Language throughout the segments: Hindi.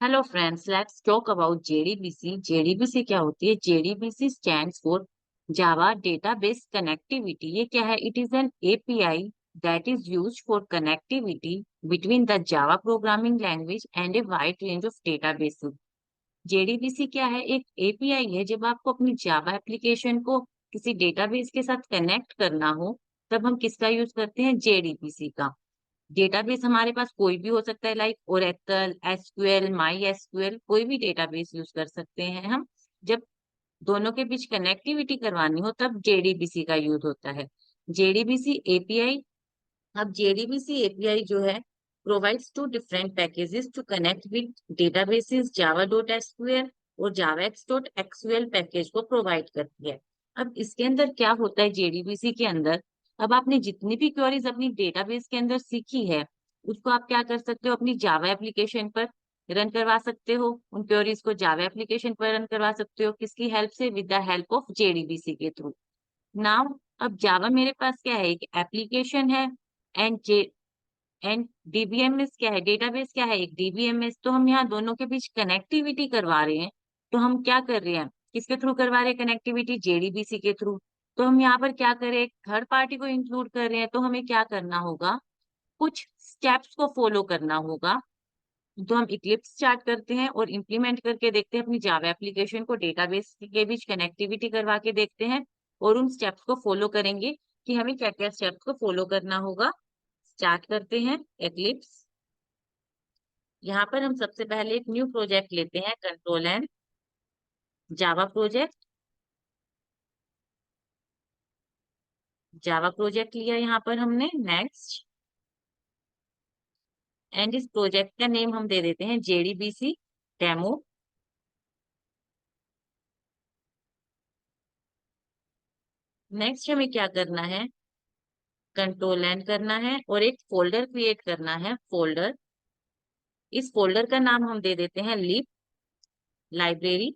Hello friends, let's talk about JDBC. JDBC क्या होती है? JDBC stands for Java database connectivity. ये क्या है? It is an API that is used for connectivity between the Java programming language and a wide range of databases. JDBC क्या है? एक एपीआई है। जब आपको अपनी जावा एप्लीकेशन को किसी डेटाबेस के साथ कनेक्ट करना हो, तब हम किसका यूज करते हैं? जेडीबीसी का। डेटाबेस हमारे पास कोई भी हो सकता है, like Oracle, SQL, my SQL, कोई भी डेटाबेस यूज कर सकते हैं हम। जब दोनों के बीच कनेक्टिविटी करवानी हो, तब जेडीबीसी का यूज होता है। JDBC API. अब जेडीबीसी एपीआई जो है provides two different packages to connect with databases Java dot SQL और Java X dot SQL package को प्रोवाइड करती है। अब इसके अंदर क्या होता है? जेडीबीसी के अंदर अब आपने जितनी भी क्वेरीज अपनी डेटाबेस के अंदर सीखी है, उसको आप क्या कर सकते हो? अपनी जावा एप्लीकेशन पर रन करवा सकते हो। उन क्वेरीज को जावा एप्लीकेशन पर रन करवा सकते हो। किसकी हेल्प से? With the help of JDBC के थ्रू। नाउ अब जावा मेरे पास क्या है? एक एप्लीकेशन है। एंड एंड डीबीएमएस क्या है? डेटाबेस क्या है? एक डीबीएमएस। तो हम यहाँ दोनों के बीच कनेक्टिविटी करवा रहे हैं। तो हम क्या कर रहे हैं? किसके थ्रू करवा रहे हैं कनेक्टिविटी? जेडीबीसी के थ्रू। तो हम यहाँ पर क्या करें? थर्ड पार्टी को इंक्लूड कर रहे हैं, तो हमें क्या करना होगा? कुछ स्टेप्स को फॉलो करना होगा। तो हम इक्लिप्स स्टार्ट करते हैं और इम्प्लीमेंट करके देखते हैं। अपनी जावा एप्लीकेशन को डेटाबेस के बीच कनेक्टिविटी करवा के देखते हैं और उन स्टेप्स को फॉलो करेंगे कि हमें क्या क्या स्टेप्स को फॉलो करना होगा। स्टार्ट करते हैं एक्लिप्स। यहाँ पर हम सबसे पहले एक न्यू प्रोजेक्ट लेते हैं, control and Java project. Java project लिया यहाँ पर हमने। नेक्स्ट। एंड इस प्रोजेक्ट का नेम हम दे देते हैं जेडीबीसी डेमो। नेक्स्ट हमें क्या करना है? कंट्रोल एंड करना है और एक फोल्डर क्रिएट करना है, फोल्डर। इस फोल्डर का नाम हम दे देते हैं लिब लाइब्रेरी।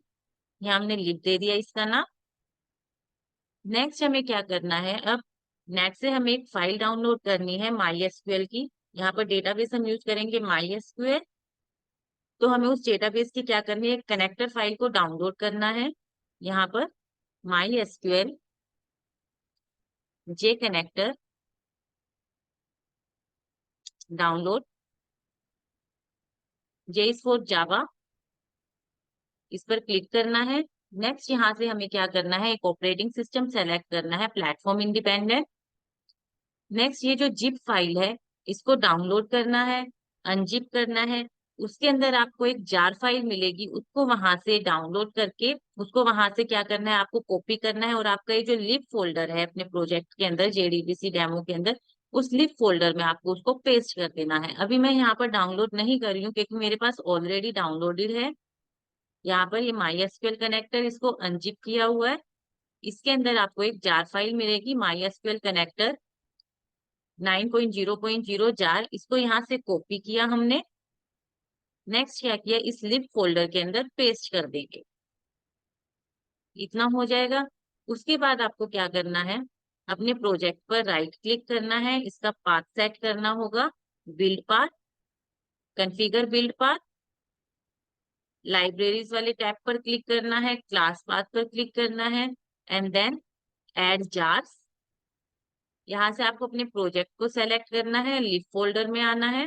यहाँ हमने लिब दे दिया इसका नाम। नेक्स्ट हमें क्या करना है? अब नेट से हमें एक फाइल डाउनलोड करनी है माई एसक्यूएल की। यहाँ पर डेटाबेस हम यूज करेंगे माई एसक्यूएल। तो हमें उस डेटाबेस की क्या करनी है? कनेक्टर फाइल को डाउनलोड करना है। यहाँ पर my SQL J connector download. J is for Java. इस पर क्लिक करना है। नेक्स्ट यहाँ से हमें क्या करना है? एक ऑपरेटिंग सिस्टम सेलेक्ट करना है, प्लेटफॉर्म इंडिपेंडेंट। नेक्स्ट ये जो जिप फाइल है, इसको डाउनलोड करना है, अनजिप करना है। उसके अंदर आपको एक जार फाइल मिलेगी, उसको वहां से डाउनलोड करके उसको वहां से क्या करना है? आपको कॉपी करना है और आपका ये जो लिब फोल्डर है अपने प्रोजेक्ट के अंदर, जेडीबीसी डेमो के अंदर, उस लिब फोल्डर में आपको उसको पेस्ट कर देना है। अभी मैं यहाँ पर डाउनलोड नहीं कर रही हूँ क्योंकि मेरे पास ऑलरेडी डाउनलोडेड है। यहाँ पर ये माई एसक्यूएल कनेक्टर, इसको अनजिप किया हुआ है। इसके अंदर आपको एक जार फाइल मिलेगी, माई एसक्यूएल कनेक्टर 9.0.0 जार। इसको यहाँ से कॉपी किया हमने। नेक्स्ट क्या किया? इस लिब फोल्डर के अंदर पेस्ट कर देंगे। इतना हो जाएगा। उसके बाद आपको क्या करना है? अपने प्रोजेक्ट पर राइट क्लिक करना है, इसका पाथ सेट करना होगा, build path, configure build path. Libraries वाले टैब पर क्लिक करना है, क्लास पाथ पर क्लिक करना है, एंड देन ऐड जार्स। यहाँ से आपको अपने प्रोजेक्ट को सेलेक्ट करना है, लिब फोल्डर में आना है,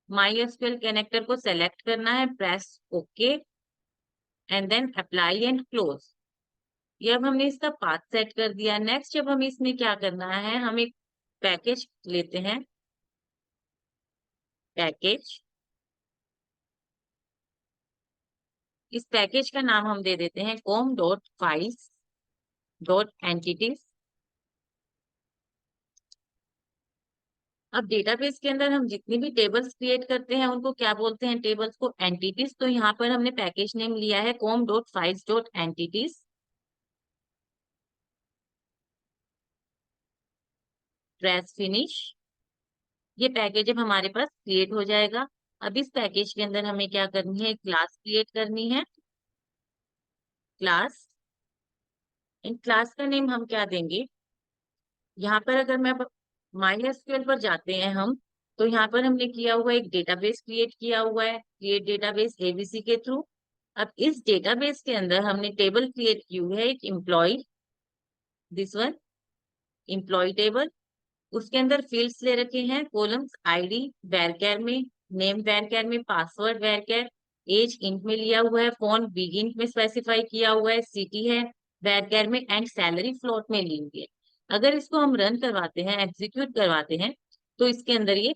माई एसक्यूएल कनेक्टर को सेलेक्ट करना है, press okay, and then apply and close. ये अब हमने इसका पाथ सेट कर दिया। नेक्स्ट जब हमें इसमें क्या करना है? हम एक पैकेज लेते हैं, पैकेज। इस पैकेज का नाम हम दे देते हैं com dot files dot entities. अब डेटाबेस के अंदर हम जितनी भी टेबल्स क्रिएट करते हैं उनको क्या बोलते हैं? टेबल्स को एंटिटीज। तो यहाँ पर हमने पैकेज नेम लिया है com dot files dot entities. Press finish. ये पैकेज अब हमारे पास क्रिएट हो जाएगा। अब इस पैकेज के अंदर हमें क्या करनी है? क्लास क्रिएट करनी है, क्लास। इन क्लास का नेम हम क्या देंगे? यहाँ पर अगर मैं माई एसक्यूएल पर जाते हैं हम, तो यहाँ पर हमने किया हुआ एक डेटाबेस क्रिएट किया हुआ है, क्रिएट डेटाबेस एबीसी के थ्रू। अब इस डेटाबेस के अंदर हमने टेबल क्रिएट की हुई है, एक employee, this one employee table. उसके अंदर फील्ड्स ले रखे हैं, कॉलम्स आईडी वैरचर में, नेम वैरचर में, पासवर्ड वैरचर, एज इंट में लिया हुआ है, फोन बिग इंट में स्पेसिफाई किया हुआ है, सिटी है वैरचर में, एंड सैलरी फ्लोट में ली हुई है। अगर इसको हम रन करवाते हैं, एग्जीक्यूट करवाते हैं, तो इसके अंदर ये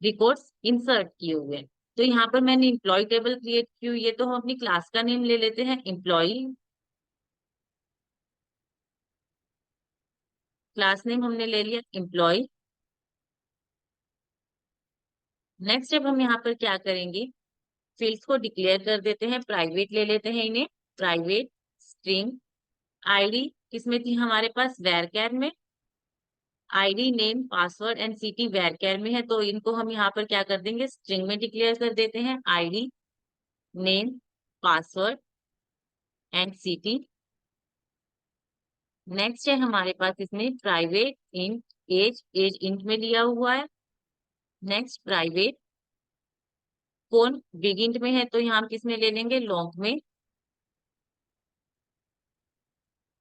रिकॉर्ड्स इंसर्ट किए हुए हैं। तो यहाँ पर मैंने एम्प्लॉय टेबल क्रिएट की हुई है, तो हम अपनी क्लास का नेम ले लेते हैं एम्प्लॉय। क्लास नेम हमने ले लिया एम्प्लॉय। नेक्स्ट जब हम यहाँ पर क्या करेंगे, फील्ड्स को डिक्लेयर कर देते हैं, प्राइवेट ले लेते हैं इन्हें, प्राइवेट स्ट्रिंग। आईडी किसमें थी हमारे पास, वैरचर में। ID name password and city varchar में है, तो इनको हम यहाँ पर क्या कर देंगे, स्ट्रिंग में डिक्लेयर कर देते हैं, ID name password and city. Next है हमारे पास इसमें private int age, age int में लिया हुआ है। Next private phone big int में है, तो यहाँ हम किस में ले लेंगे, लॉन्ग में।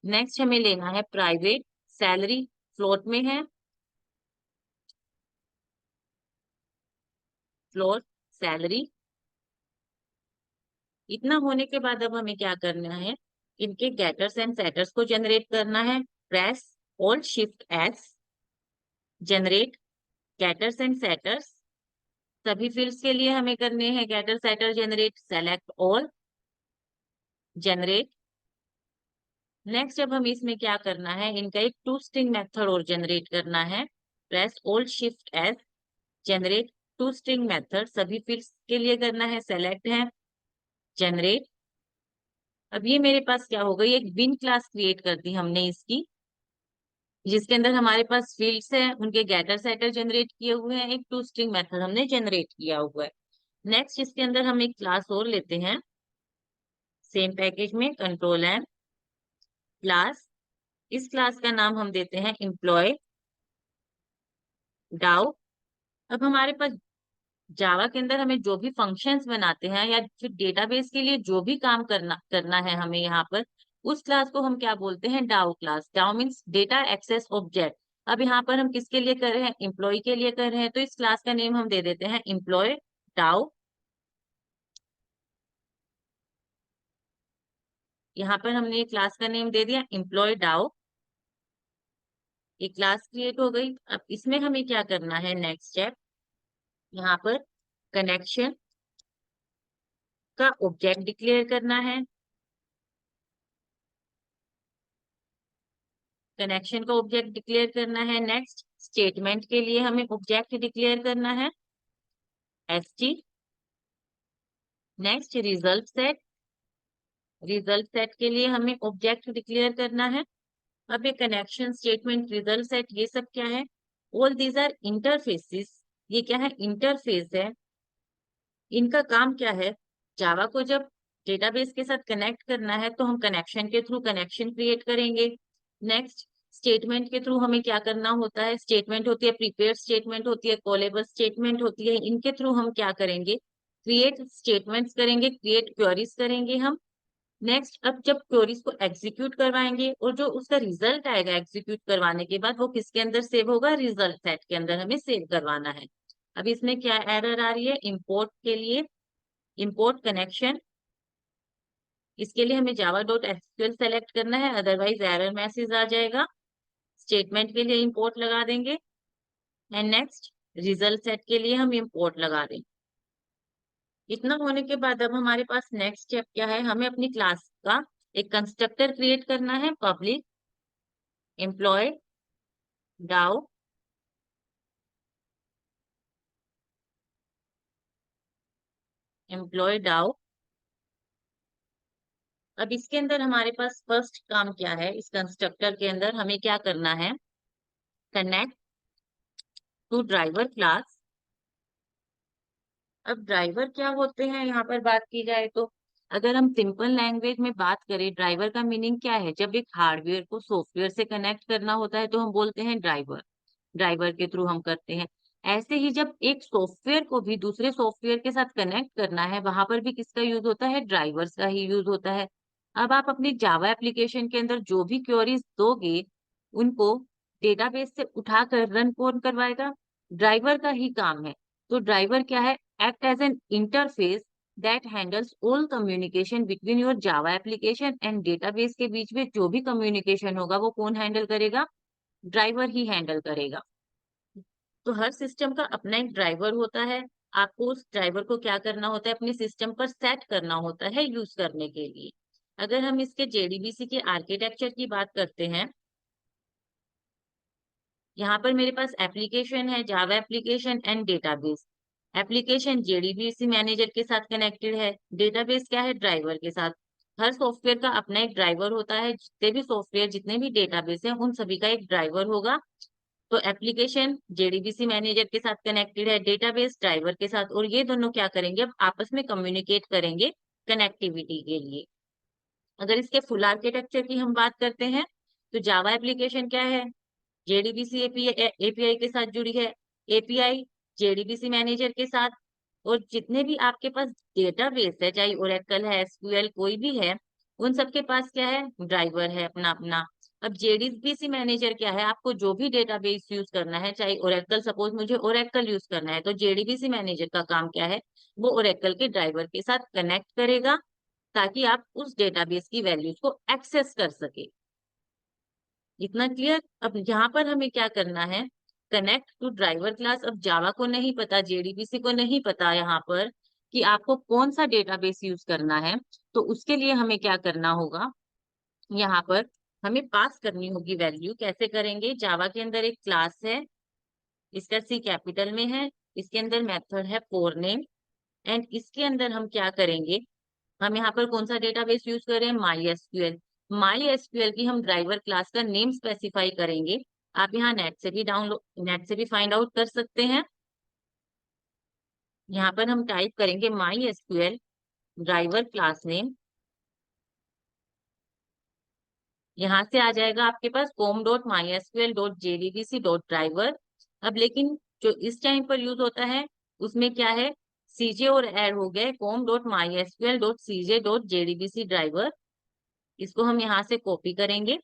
नेक्स्ट हमें लेना है प्राइवेट सैलरी फ्लोट में है, फ्लोट सैलरी। इतना होने के बाद अब हमें क्या करना है, इनके गेटर्स एंड सेटर्स को जनरेट करना है। Press alt shift S, generate getters and setters. सभी फील्ड्स के लिए हमें करने हैं getter setter generate, select all, generate. Next अब हम इसमें क्या करना है, इनका एक टू स्ट्रिंग मेथड और जनरेट करना है। Press alt shift S, generate to string method. सभी फील्ड्स के लिए करना है, सेलेक्ट है, जनरेट। अब ये मेरे पास क्या हो गई, एक बिन क्लास क्रिएट कर दी हमने इसकी, जिसके अंदर हमारे पास फील्ड्स है, उनके गेटर सेटर जनरेट किए हुए हैं, एक टू स्ट्रिंग मेथड हमने जनरेट किया हुआ है। नेक्स्ट इसके अंदर हम एक क्लास और लेते हैं, सेम पैकेज में कंट्रोल एंड क्लास। इस क्लास का नाम हम देते हैं एम्प्लॉय डाउ। अब हमारे पास जावा के अंदर हमें जो भी फंक्शंस बनाते हैं या फिर डेटाबेस के लिए जो भी काम करना करना है हमें यहाँ पर, उस क्लास को हम क्या बोलते हैं, डाउ क्लास। डाउ मीन्स डेटा एक्सेस ऑब्जेक्ट। अब यहाँ पर हम किसके लिए कर रहे हैं, एम्प्लॉय के लिए कर रहे हैं, तो इस क्लास का नेम हम दे देते हैं एम्प्लॉय डाउ। यहाँ पर हमने ये क्लास का नेम दे दिया एम्प्लॉय डाउ। ये क्लास क्रिएट हो गई। अब इसमें हमें क्या करना है, नेक्स्ट स्टेप, यहाँ पर कनेक्शन का ऑब्जेक्ट डिक्लेयर करना है। कनेक्शन का ऑब्जेक्ट डिक्लेयर करना है। नेक्स्ट स्टेटमेंट के लिए हमें ऑब्जेक्ट डिक्लेयर करना है, st। Next result set, result set के लिए हमें ऑब्जेक्ट डिक्लेयर करना है। अब ये कनेक्शन स्टेटमेंट रिजल्ट सेट ये सब क्या है, ऑल दीज आर इंटरफेसिस। ये क्या है, इंटरफेस है। इनका काम क्या है, जावा को जब डेटाबेस के साथ कनेक्ट करना है तो हम कनेक्शन के थ्रू कनेक्शन क्रिएट करेंगे। नेक्स्ट स्टेटमेंट के थ्रू हमें क्या करना होता है, स्टेटमेंट होती है प्रिपेयर स्टेटमेंट होती है, कॉलेबल स्टेटमेंट होती है। इनके थ्रू हम क्या करेंगे, क्रिएट स्टेटमेंट्स करेंगे, क्रिएट क्वेरीज करेंगे हम। नेक्स्ट अब जब क्वेरीज को एग्जीक्यूट करवाएंगे और जो उसका रिजल्ट आएगा एग्जीक्यूट करवाने के बाद, वो किसके अंदर सेव होगा, रिजल्ट सेट के अंदर हमें सेव करवाना है। अब इसमें क्या एरर आ रही है, इंपोर्ट के लिए इंपोर्ट कनेक्शन, इसके लिए हमें जावा डॉट एसक्यूएल सेलेक्ट करना है, अदरवाइज एरर मैसेज आ जाएगा। स्टेटमेंट के लिए इंपोर्ट लगा देंगे एंड नेक्स्ट रिजल्ट सेट के लिए हम इंपोर्ट लगा देंगे। इतना होने के बाद अब हमारे पास नेक्स्ट स्टेप क्या है, हमें अपनी क्लास का एक कंस्ट्रक्टर क्रिएट करना है, पब्लिक एम्प्लॉय डाउ। एम्प्लॉय डाउ। अब इसके अंदर हमारे पास फर्स्ट काम क्या है, इस कंस्ट्रक्टर के अंदर हमें क्या करना है, कनेक्ट टू ड्राइवर क्लास। अब ड्राइवर क्या होते हैं यहाँ पर बात की जाए तो, अगर हम सिंपल लैंग्वेज में बात करें, ड्राइवर का मीनिंग क्या है, जब एक हार्डवेयर को सॉफ्टवेयर से कनेक्ट करना होता है तो हम बोलते हैं ड्राइवर, ड्राइवर के थ्रू हम करते हैं। ऐसे ही जब एक सॉफ्टवेयर को भी दूसरे सॉफ्टवेयर के साथ कनेक्ट करना है, वहां पर भी किसका यूज होता है? ड्राइवर्स का ही यूज होता है। अब आप अपनी जावा एप्लीकेशन के अंदर जो भी क्वेरीज दोगे, उनको डेटाबेस से उठाकर रन कौन करवाएगा? ड्राइवर का ही काम है। तो ड्राइवर क्या है? Act as an interface that handles all communication between your Java application and database के बीच में जो भी कम्युनिकेशन होगा वो कौन हैंडल करेगा? ड्राइवर ही हैंडल करेगा। तो हर सिस्टम का अपना एक ड्राइवर होता है। आपको उस ड्राइवर को क्या करना होता है? अपने सिस्टम पर सेट करना होता है यूज करने के लिए। अगर हम इसके जेडीबीसी के आर्किटेक्चर की बात करते हैं, यहाँ पर मेरे पास एप्लीकेशन है, जावा application and database. Application JDBC manager के साथ कनेक्टेड है, डेटाबेस क्या है? ड्राइवर के साथ। हर सॉफ्टवेयर का अपना एक ड्राइवर होता है। जितने भी सॉफ्टवेयर, जितने भी डेटाबेस हैं, उन सभी का एक ड्राइवर होगा। तो एप्लीकेशन जेडीबीसी मैनेजर के साथ कनेक्टेड है, डेटाबेस ड्राइवर के साथ, और ये दोनों क्या करेंगे? अब आपस में कम्युनिकेट करेंगे कनेक्टिविटी के लिए। अगर इसके फुल आर्किटेक्चर की हम बात करते हैं, तो जावा एप्लीकेशन क्या है? जेडीबीसी एपीआई के साथ जुड़ी है। एपीआई जेडीबीसी मैनेजर के साथ। और जितने भी आपके पास डेटाबेस है, चाहे ओरेकल है, एसक्यूएल, कोई भी है, उन सबके पास क्या है? ड्राइवर है अपना अपना। अब जेडीबीसी मैनेजर क्या है? आपको जो भी डेटाबेस यूज करना है, चाहे ओरेकल, सपोज मुझे ओरेकल यूज करना है, तो जेडीबीसी मैनेजर का काम क्या है? वो ओरेकल के ड्राइवर के साथ कनेक्ट करेगा, ताकि आप उस डेटाबेस की वैल्यूज को एक्सेस कर सके। इतना क्लियर? अब यहाँ पर हमें क्या करना है? Connect to driver class. अब जावा को नहीं पता, जेडीबीसी को नहीं पता यहाँ पर कि आपको कौन सा डेटाबेस यूज करना है, तो उसके लिए हमें क्या करना होगा? यहाँ पर हमें पास करनी होगी वैल्यू। कैसे करेंगे? जावा के अंदर एक क्लास है, इसका सी कैपिटल में है, इसके अंदर मेथड है फॉर नेम, एंड इसके अंदर हम क्या करेंगे? हम यहाँ पर कौन सा डेटाबेस यूज कर रहे हैं? My SQL. माई एसक्यूएल की हम ड्राइवर क्लास का नेम स्पेसिफाई करेंगे। आप यहाँ नेट से भी फाइंड आउट कर सकते हैं। यहाँ पर हम टाइप करेंगे my SQL driver class name. यहाँ से आ जाएगा आपके पास com.mysql.jdbc.driver। अब लेकिन जो इस टाइम पर यूज होता है, उसमें क्या है? सीजे और ऐड हो गए com.mysql.cj.jdbc ड्राइवर। इसको हम यहाँ से कॉपी करेंगे,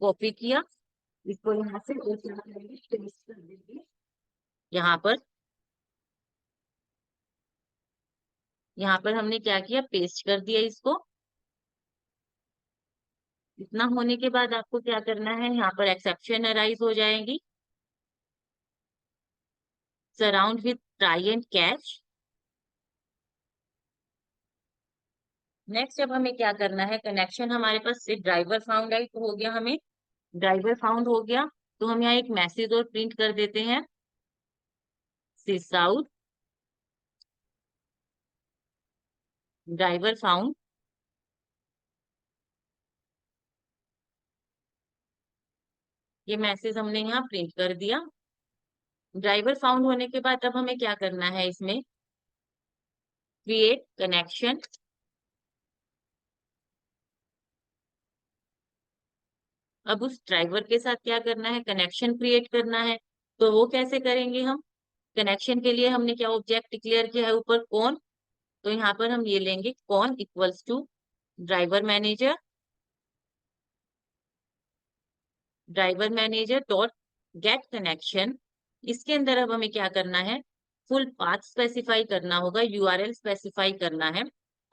कॉपी किया, इसको यहाँ से पेस्ट कर देंगे। यहाँ पर हमने क्या किया? पेस्ट कर दिया इसको। इतना होने के बाद आपको क्या करना है? यहाँ पर एक्सेप्शन अराइज हो जाएंगी। Surround with try and catch. Next अब हमें क्या करना है? कनेक्शन हमारे पास से ड्राइवर फाउंड आई तो हो गया, हमें ड्राइवर फाउंड हो गया, तो हम यहाँ एक मैसेज और प्रिंट कर देते हैं, सिस आउट ड्राइवर फाउंड। ये मैसेज हमने यहाँ प्रिंट कर दिया। ड्राइवर फाउंड होने के बाद अब हमें क्या करना है? इसमें क्रिएट कनेक्शन। अब उस ड्राइवर के साथ क्या करना है? कनेक्शन क्रिएट करना है। तो वो कैसे करेंगे हम? कनेक्शन के लिए हमने क्या ऑब्जेक्ट डिक्लेयर किया है ऊपर? कौन। तो यहाँ पर हम ये लेंगे con equals to driver manager dot get connection. इसके अंदर अब हमें क्या करना है? फुल पाथ स्पेसिफाई करना होगा, यूआरएल स्पेसिफाई करना है।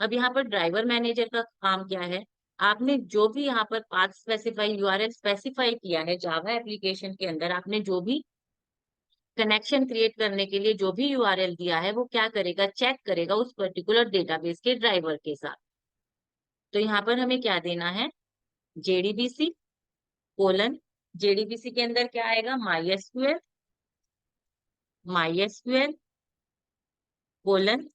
अब यहाँ पर ड्राइवर मैनेजर का काम क्या है? आपने जो भी यहाँ पर पाथ स्पेसिफाई, यूआरएल स्पेसिफाई किया है जावा एप्लीकेशन के अंदर, आपने जो भी कनेक्शन क्रिएट करने के लिए जो भी यूआरएल दिया है, वो क्या करेगा? चेक करेगा उस पर्टिकुलर डेटाबेस के ड्राइवर के साथ। तो यहाँ पर हमें क्या देना है? जेडीबीसी कोलन, जेडीबीसी के अंदर क्या आएगा? My SQL colon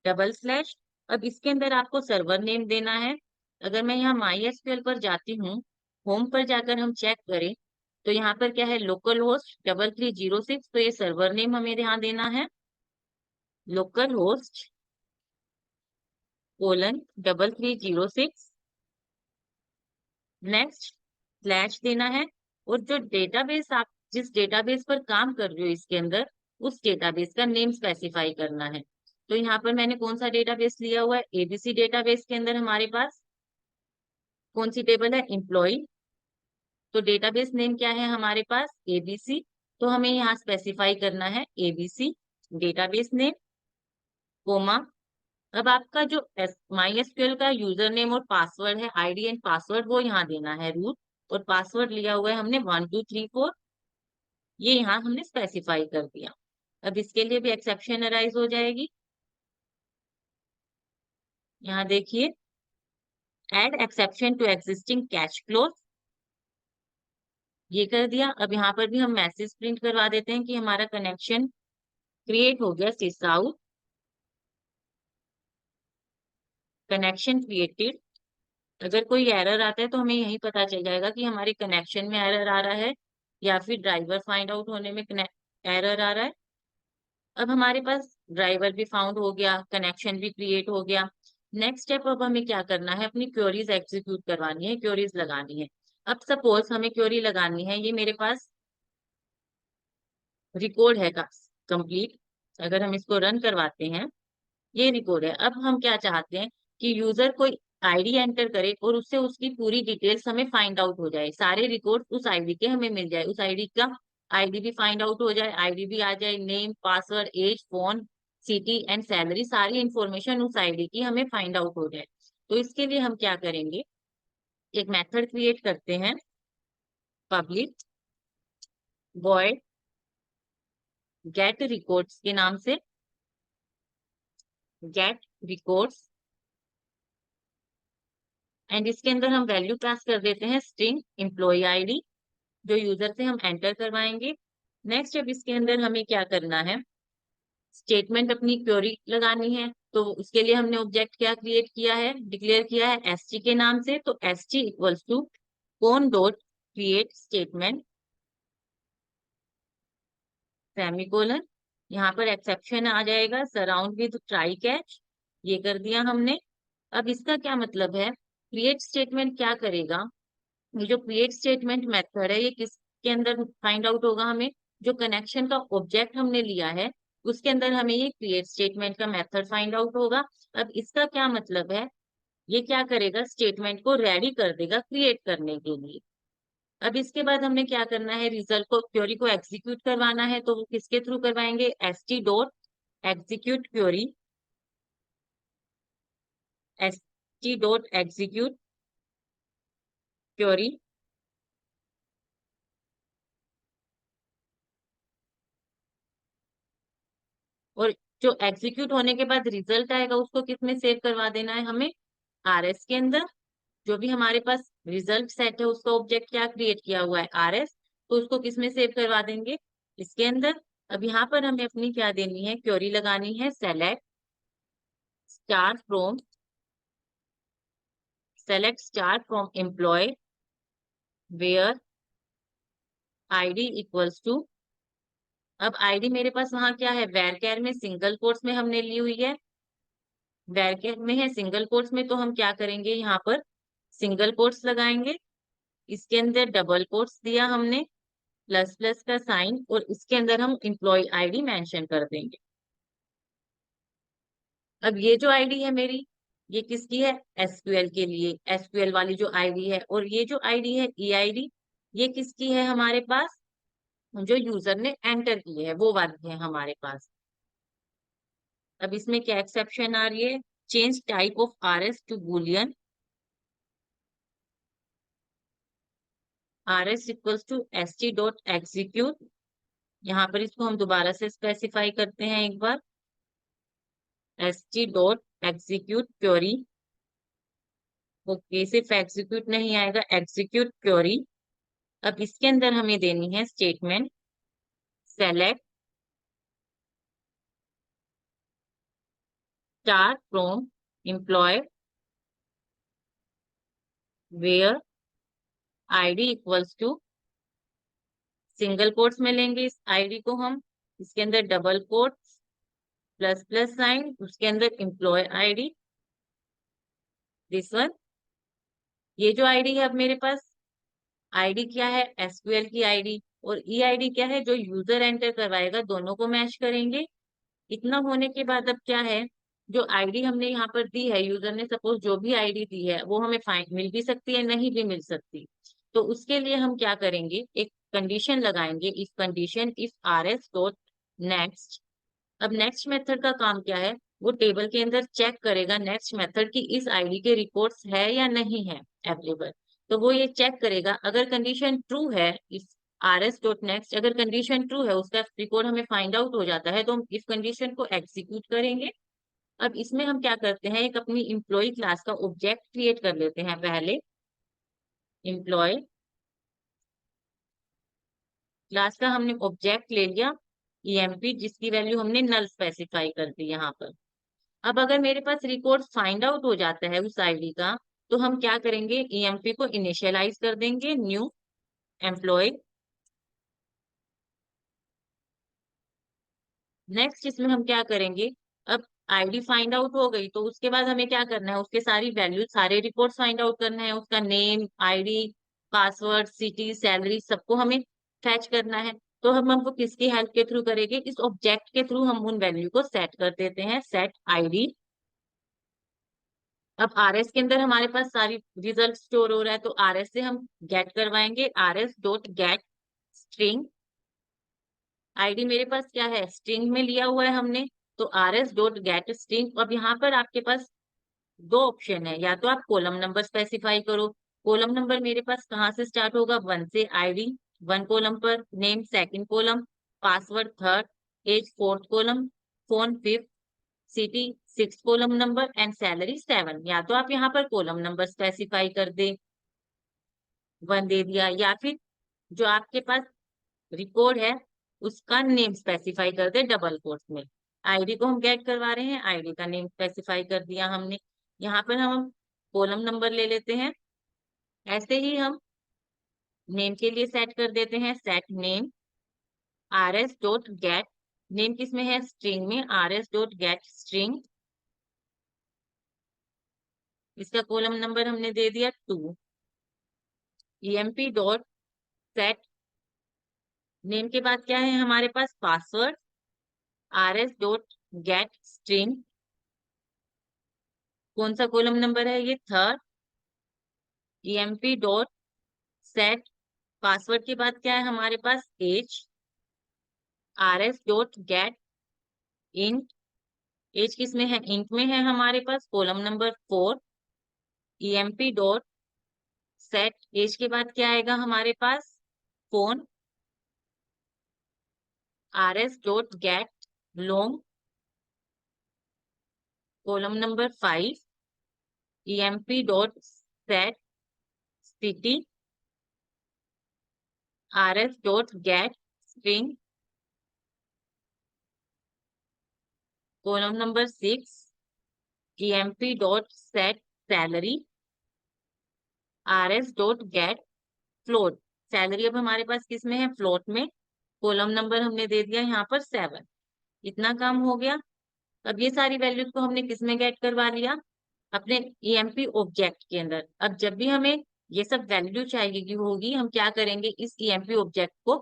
double slash. अब इसके अंदर आपको सर्वर नेम देना है। अगर मैं यहाँ माई एसक्यूएल पर जाती हूँ, होम पर जाकर हम चेक करें, तो यहाँ पर क्या है? Local host 3306। तो ये सर्वर नेम हमें यहाँ देना है, local host colon 3306। Next slash देना है, और जो डेटाबेस आप जिस डेटाबेस पर काम कर रहे हो इसके अंदर, उस डेटाबेस का नेम स्पेसिफाई करना है। तो यहाँ पर मैंने कौन सा डेटाबेस लिया हुआ है, एबीसी डेटाबेस के अंदर हमारे पास कौन सी टेबल है, एम्प्लॉय। तो डेटाबेस नेम क्या है हमारे पास, एबीसी। तो हमें यहाँ स्पेसिफाई करना है एबीसी डेटाबेस नेम, कोमा। अब आपका जो माई एसक्यूएल का यूजर नेम और पासवर्ड है, आईडी एंड पासवर्ड, वो यहाँ देना है रूट। और पासवर्ड लिया हुआ है हमने 1234, ये यहाँ हमने स्पेसिफाई कर दिया। अब इसके लिए भी एक्सेप्शन अराइज हो जाएगी। यहाँ देखिए, add exception to existing catch clause, ये कर दिया। अब यहाँ पर भी हम मैसेज प्रिंट करवा देते हैं कि हमारा कनेक्शन क्रिएट हो गया, सिस आउट, कनेक्शन क्रिएटेड। अगर कोई एरर आता है तो हमें यही पता चल जाएगा कि हमारे कनेक्शन में एरर आ रहा है या फिर ड्राइवर फाइंड आउट होने में एरर आ रहा है। अब हमारे पास ड्राइवर भी फाउंड हो गया, कनेक्शन भी क्रिएट हो गया। नेक्स्ट स्टेप, अब हमें क्या करना है, अपनी क्वेरीज एग्जीक्यूट करवानी है, क्वेरीज लगानी है। अब सपोज हमें क्वेरी लगानी है, ये मेरे पास रिकॉर्ड है का कंप्लीट। अगर हम इसको रन करवाते हैं, ये रिकॉर्ड है। अब हम क्या चाहते हैं कि यूजर कोई आईडी एंटर करे और उससे उसकी पूरी डिटेल्स हमें फाइंड आउट हो जाए, सारे रिकॉर्ड उस आईडी के हमें मिल जाए, उस आईडी का आईडी भी फाइंड आउट हो जाए, आईडी भी आ जाए, name, password, age, phone, city and salary, सारी इंफॉर्मेशन उस आईडी की हमें फाइंड आउट हो जाए। तो इसके लिए हम क्या करेंगे, एक मेथड क्रिएट करते हैं, पब्लिक वॉइड गेट रिकॉर्ड्स के नाम से, गेट रिकॉर्ड्स। एंड इसके अंदर हम वैल्यू पास कर देते हैं स्ट्रिंग एम्प्लॉय आईडी, जो यूजर से हम एंटर करवाएंगे। नेक्स्ट, अब इसके अंदर हमें क्या करना है, स्टेटमेंट अपनी क्वेरी लगानी है। तो उसके लिए हमने ऑब्जेक्ट क्या क्रिएट किया है, डिक्लेयर किया है एसटी के नाम से। तो एसटी इक्वल्स टू कौन डॉट क्रिएट स्टेटमेंट, सेमीकोलन। यहाँ पर एक्सेप्शन आ जाएगा, सराउंड विद ट्राई कैच, ये कर दिया हमने। अब इसका क्या मतलब है, क्रिएट स्टेटमेंट क्या करेगा, ये जो क्रिएट स्टेटमेंट मेथड है, ये किसके अंदर फाइंड आउट होगा, हमें जो कनेक्शन का ऑब्जेक्ट हमने लिया है उसके अंदर हमें ये क्रिएट स्टेटमेंट का मेथड फाइंड आउट होगा। अब इसका क्या मतलब है, ये क्या करेगा, स्टेटमेंट को रेडी कर देगा क्रिएट करने के लिए। अब इसके बाद हमने क्या करना है, रिजल्ट को, क्वेरी को एग्जीक्यूट करवाना है। तो वो किसके थ्रू करवाएंगे, S T dot execute query, S T dot execute query. और जो एग्जीक्यूट होने के बाद रिजल्ट आएगा उसको किस में सेव करवा देना है हमें, आरएस के अंदर। जो भी हमारे पास रिजल्ट सेट है उसका ऑब्जेक्ट क्या क्रिएट किया हुआ है, आरएस, तो उसको किस में सेव करवा देंगे, इसके अंदर। अब यहाँ पर हमें अपनी क्या देनी है, क्वेरी लगानी है, select star from, select star from employee where ID equals to. अब आईडी मेरे पास वहां क्या है, वेरकेर में सिंगल कोट्स में हमने ली हुई है, वेरकेर में है सिंगल कोट्स में। तो हम क्या करेंगे, यहाँ पर सिंगल कोट्स लगाएंगे, इसके अंदर डबल कोट्स दिया हमने, प्लस प्लस का साइन, और इसके अंदर हम एम्प्लॉय आईडी मेंशन कर देंगे। अब ये जो आईडी है मेरी, ये किसकी है, एसक्यूएल के लिए, एसक्यूएल वाली जो आईडी है। और ये जो आईडी है ई आईडी, ये किसकी है हमारे पास, जो यूजर ने एंटर की है वो वाली है हमारे पास। अब इसमें क्या एक्सेप्शन आ रही है, change type of RS to boolean, RS equals to S T dot execute. यहाँ पर इसको हम दोबारा से स्पेसिफाई करते हैं एक बार, S T dot execute query. Okay, सिर्फ एग्जीक्यूट नहीं आएगा, एग्जीक्यूट क्वेरी। अब इसके अंदर हमें देनी है statement, select star from employee where ID equals to, single quotes में लेंगे इस आईडी को हम, इसके अंदर double quotes, plus plus sign, उसके अंदर एम्प्लॉय आईडी, दिस वन। ये जो आईडी है अब मेरे पास आईडी क्या है, एसक्यूएल की आईडी, और ई आईडी क्या है, जो यूजर एंटर करवाएगा, दोनों को मैच करेंगे। इतना होने के बाद अब क्या है, जो आईडी हमने यहाँ पर दी है, यूजर ने सपोज जो भी आईडी दी है वो हमें फाइंड मिल भी सकती है, नहीं भी मिल सकती। तो उसके लिए हम क्या करेंगे, एक कंडीशन लगाएंगे, if condition if are S dot next. अब नेक्स्ट मेथड का काम क्या है, वो टेबल के अंदर चेक करेगा नेक्स्ट मेथड की इस आईडी के रिकॉर्ड्स है या नहीं है अवेलेबल। तो वो ये चेक करेगा, अगर कंडीशन ट्रू है, इस आर एस डॉट नेक्स्ट अगर कंडीशन ट्रू है, उसका रिकॉर्ड हमें फाइंड आउट हो जाता है, तो हम इस कंडीशन को एग्जीक्यूट करेंगे। अब इसमें हम क्या करते हैं, एक अपनी एम्प्लॉय क्लास का ऑब्जेक्ट क्रिएट कर लेते हैं पहले। एम्प्लॉय क्लास का हमने ऑब्जेक्ट ले लिया, ईएमपी, जिसकी वैल्यू हमने नल स्पेसिफाई कर दी यहाँ पर। अब अगर मेरे पास रिकॉर्ड फाइंड आउट हो जाता है उस आईडी का, तो हम क्या करेंगे, ईएमपी को इनिशियलाइज कर देंगे, न्यू एम्प्लॉय। नेक्स्ट इसमें हम क्या करेंगे, अब आईडी फाइंड आउट हो गई, तो उसके बाद हमें क्या करना है, उसके सारी वैल्यू, सारे रिकॉर्ड फाइंड आउट करना है, उसका name, ID, password, city, salary, सबको हमें फैच करना है। तो हम हमको किसकी हेल्प के थ्रू करेंगे, इस ऑब्जेक्ट के थ्रू हम उन वैल्यू को सेट कर देते हैं, सेट आईडी। अब आरएस के अंदर हमारे पास सारी रिजल्ट स्टोर हो रहा है, तो आरएस से हम गेट करवाएंगे, are S dot get string. ID मेरे पास क्या है, स्ट्रिंग में लिया हुआ है हमने, तो are S dot get string. अब यहाँ पर आपके पास दो ऑप्शन है, या तो आप कॉलम नंबर स्पेसिफाई करो। कॉलम नंबर मेरे पास कहाँ से स्टार्ट होगा, वन से, आईडी वन कॉलम पर, name second column, password third, age fourth column, phone fifth, city six column number, and salary seven. या तो आप यहाँ पर कॉलम नंबर स्पेसिफाई कर दे, वन दे दिया, या फिर जो आपके पास रिकॉर्ड है उसका नेम स्पेसिफाई कर दे डबल कोट्स में। आईडी को हम गेट करवा रहे हैं, आईडी का नेम स्पेसिफाई कर दिया हमने। यहाँ पर हम कॉलम नंबर ले लेते हैं, ऐसे ही हम नेम के लिए सेट कर देते हैं, set name R S dot get, name किसमें है, स्ट्रिंग में, R S dot get string. इसका कॉलम नंबर हमने दे दिया two. EMP dot set name के बाद क्या है हमारे पास, password, R S dot get string, कौन सा कॉलम नंबर है ये, third. EMP dot set password के बाद क्या है हमारे पास, age, R S dot get int, age किस में है, इंट में है हमारे पास, column number four. EMP dot set age के बाद क्या आएगा हमारे पास, phone, R S dot get long, column number five. EMP dot set city, R S dot get string, column number six. EMP dot set salary, R S dot get float, salary अब हमारे पास किस में है, फ्लोट में, कॉलम नंबर हमने दे दिया यहाँ पर सेवन। इतना काम हो गया। अब ये सारी वैल्यूज को हमने किस में गेट करवा लिया, अपने ईएमपी ऑब्जेक्ट के अंदर। अब जब भी हमें ये सब वैल्यू चाहिए होगी, हम क्या करेंगे, इस ईएमपी ऑब्जेक्ट को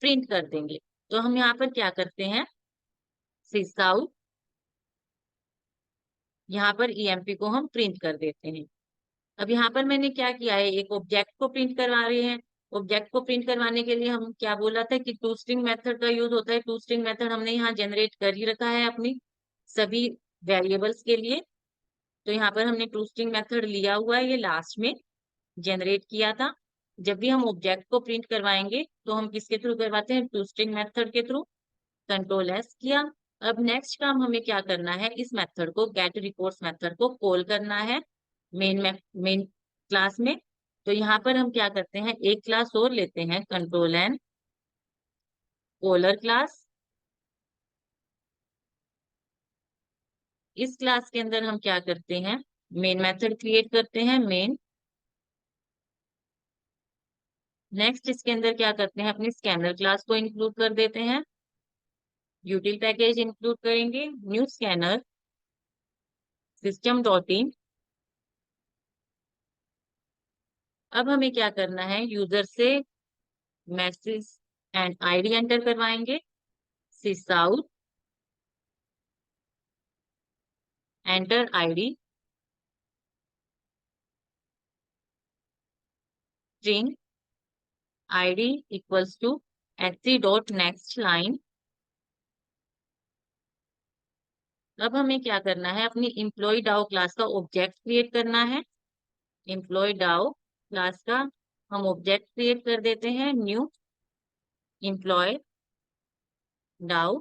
प्रिंट कर देंगे। तो हम यहाँ पर क्या करते हैं, सिस आउट, यहाँ पर ईएमपी को हम प्रिंट कर देते हैं। अब यहाँ पर मैंने क्या किया है, एक ऑब्जेक्ट को प्रिंट करवा रहे हैं। ऑब्जेक्ट को प्रिंट करवाने के लिए हम क्या बोला था कि टू स्ट्रिंग मेथड का यूज होता है। टू स्ट्रिंग मेथड हमने यहाँ जनरेट कर ही रखा है अपनी सभी वेरिएबल्स के लिए। तो यहाँ पर हमने टू स्ट्रिंग मेथड लिया हुआ है, ये लास्ट में जनरेट किया था। जब भी हम ऑब्जेक्ट को प्रिंट करवाएंगे तो हम किसके थ्रू करवाते हैं, टू स्ट्रिंग मेथड के थ्रू। कंट्रोल एस किया। अब नेक्स्ट काम हमें क्या करना है, इस मेथड को, गेट रिकॉर्ड्स मेथड को कॉल करना है मेन क्लास में। तो यहाँ पर हम क्या करते हैं, एक क्लास और लेते हैं, कंट्रोल एन कॉलर क्लास। इस क्लास के अंदर हम क्या करते हैं, मेन मेथड क्रिएट करते हैं, मेन। नेक्स्ट इसके अंदर क्या करते हैं, अपनी स्कैनर क्लास को इंक्लूड कर देते हैं, यूटिल पैकेज इंक्लूड करेंगे, new scanner system dot in. अब हमें क्या करना है, यूजर से मैसेज एंड आईडी एंटर करवाएंगे, sys out, enter ID, string ID equals to H dot next line. अब हमें क्या करना है, अपनी एम्प्लॉय डाउ क्लास का ऑब्जेक्ट क्रिएट करना है। एम्प्लॉय डाउ क्लास का हम ऑब्जेक्ट क्रिएट कर देते हैं, न्यू एम्प्लॉय डाउ।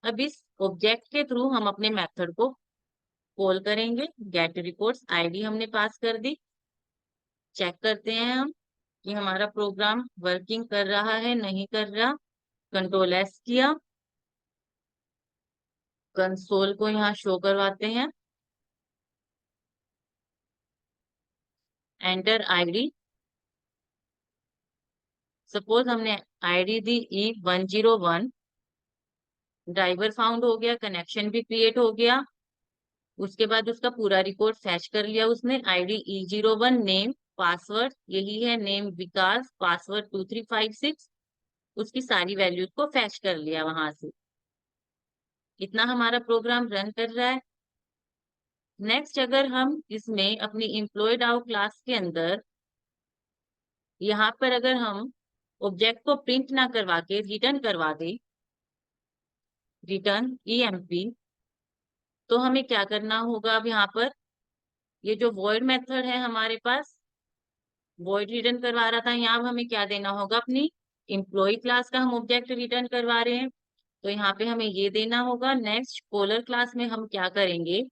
अब इस ऑब्जेक्ट के थ्रू हम अपने मेथड को कॉल करेंगे। गेट रिपोर्ट्स आईडी हमने पास कर दी। चेक करते हैं हम कि हमारा प्रोग्राम वर्किंग कर रहा है, नहीं कर रहा। कंट्रोल एस किया, कंसोल को यहाँ शो करवाते हैं, एंटर आईडी। सपोज हमने आईडी दी E101, ड्राइवर फाउंड हो गया, कनेक्शन भी क्रिएट हो गया। उसके बाद उसका पूरा रिकॉर्ड फैच कर लिया उसने। आईडी E01, नेम, पासवर्ड यही है, नेम विकास, पासवर्ड 2356। उसकी सारी वैल्यूज को फैच कर लिया वहां से। इतना हमारा प्रोग्राम रन कर रहा है। नेक्स्ट अगर हम इसमें अपनी एम्प्लॉय डाउ क्लास के अंदर यहाँ पर अगर हम ऑब्जेक्ट को प्रिंट ना करवा के रिटर्न करवा दे, रिटर्न EMP, तो हमें क्या करना होगा, अब यहाँ पर ये जो वॉइड मेथड है हमारे पास, वॉइड रिटर्न करवा रहा था, यहाँ हमें क्या देना होगा, अपनी एम्प्लॉय क्लास का हम ऑब्जेक्ट रिटर्न करवा रहे हैं, तो यहाँ पे हमें ये देना होगा। नेक्स्ट कॉलर क्लास में हम क्या करेंगे,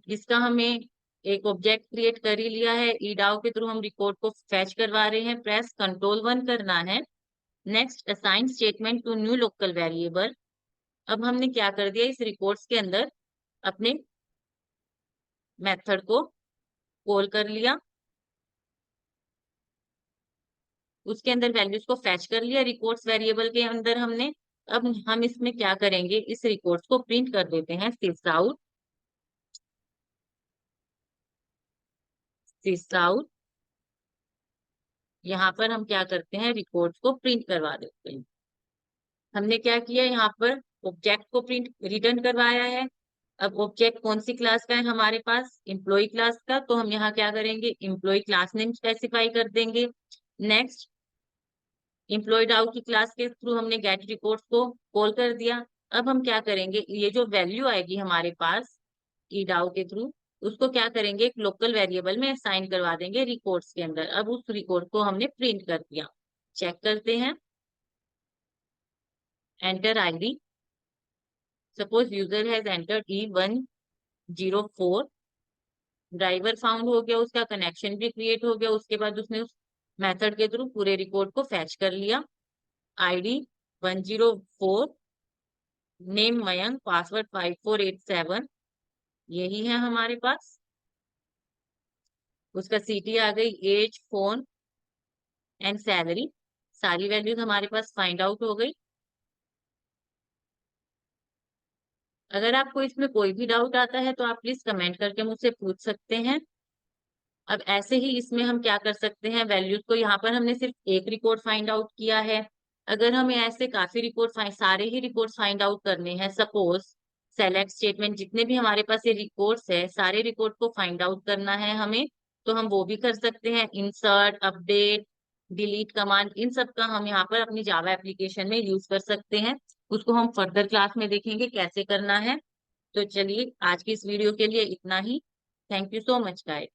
इसका हमें एक ऑब्जेक्ट क्रिएट कर ही लिया है, ईडाउ के थ्रू हम रिकॉर्ड को फैच करवा रहे हैं, प्रेस Ctrl+1 करना है। Next assign statement to new local variable. अब हमने क्या कर दिया, इस रिकॉर्ड्स के अंदर अपने मेथड को कॉल कर लिया, उसके अंदर वैल्यूज को फैच कर लिया रिकॉर्ड्स वेरिएबल के अंदर हमने। अब हम इसमें क्या करेंगे, इस रिकॉर्ड्स को प्रिंट कर देते हैं, सिस आउट, सिस आउट। यहाँ पर हम क्या करते हैं, रिकॉर्ड्स को प्रिंट करवा देते हैं। हमने क्या किया, यहाँ पर ऑब्जेक्ट को प्रिंट रिटर्न करवाया है। अब ऑब्जेक्ट कौन सी क्लास का है हमारे पास, एम्प्लॉय क्लास का, तो हम यहाँ क्या करेंगे, एम्प्लॉय क्लास नेम स्पेसिफाई कर देंगे। नेक्स्ट एम्प्लॉय डाउ की क्लास के थ्रू हमने गेट रिकॉर्ड्स को कॉल कर दिया। अब हम क्या करेंगे, ये जो वैल्यू आएगी हमारे पास ई डाउ के थ्रू, उसको क्या करेंगे, एक लोकल वेरिएबल में असाइन करवा देंगे रिकॉर्ड्स के अंदर। अब उस रिकॉर्ड को हमने प्रिंट कर दिया। चेक करते हैं, enter ID. Suppose user has entered E104, driver found हो गया, उसका कनेक्शन भी क्रिएट हो गया। उसके बाद उसने उस मेथड के थ्रू पूरे रिकॉर्ड को फैच कर लिया। आईडी 104, नेम मयंक, पासवर्ड 5487, यही है हमारे पास। उसका सिटी आ गई, एज, फोन एंड सैलरी, सारी वैल्यूज हमारे पास फाइंड आउट हो गई। अगर आपको इसमें कोई भी डाउट आता है तो आप प्लीज कमेंट करके मुझसे पूछ सकते हैं। अब ऐसे ही इसमें हम क्या कर सकते हैं, वैल्यूज को, यहाँ पर हमने सिर्फ एक रिकॉर्ड फाइंड आउट किया है। अगर हमें ऐसे काफी रिकॉर्ड सारे ही रिकॉर्ड फाइंड आउट करने हैं, सपोज सेलेक्ट स्टेटमेंट, जितने भी हमारे पास ये रिकॉर्ड्स है, सारे रिकॉर्ड को फाइंड आउट करना है हमें, तो हम वो भी कर सकते हैं। इंसर्ट, अपडेट, डिलीट कमांड, इन सब का हम यहाँ पर अपनी जावा एप्लीकेशन में यूज कर सकते हैं। उसको हम फर्दर क्लास में देखेंगे कैसे करना है। तो चलिए आज की इस वीडियो के लिए इतना ही। Thank you so much guys.